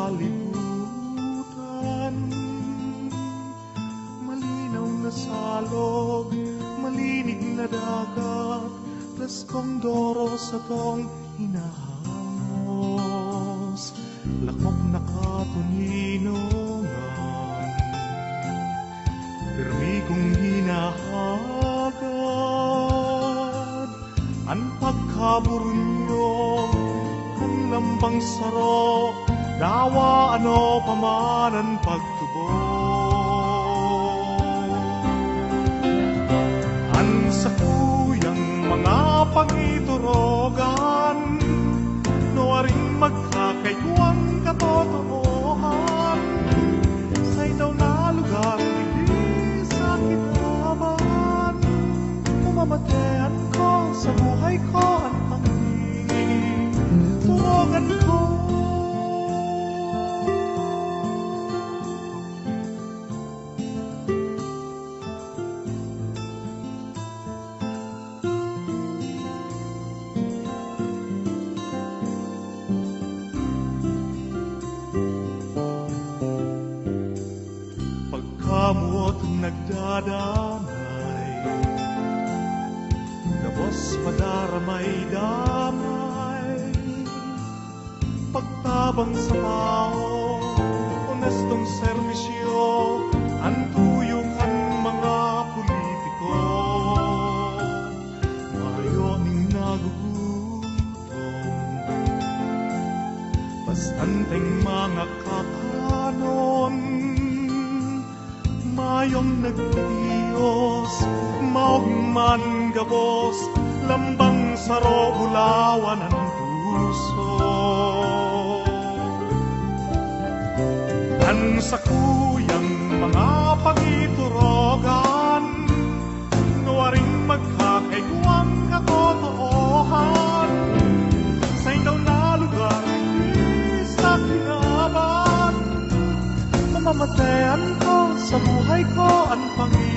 kalibutan. Malinaw na salog, malinig na dagat, Plaskong Doro sa tong hinahangos, lakop na katuninongan, pirmi kong hinahagad, ang pagkaburunyo, ang lambang saro, dawa ano pamanan pagtubo. Ang sakuyang mga pangiturogan, nuwaring magkakaywang katotohan, sa'y daw na lugar, hindi sa kinaban, umamatean ko sa buhay ko ang pangiturogan ko. Pagkamuot nagdadamay, gabos padaramay damay, pagtabang sa tao, honestong serbisyo, ang tuyong ang mga politiko. Mayoning nagugutom, bastanteng mga kakanon, mayong nagtiyos, maugman gabos, lambang saro bulawan ang puso. Ang sakuyang mga pangiturogan, nuwaring magkakaigwang katotohan, sa'y daw na lugar, hindi sa kinaban, mamamatean ko sa buhay ko ang Panginoon.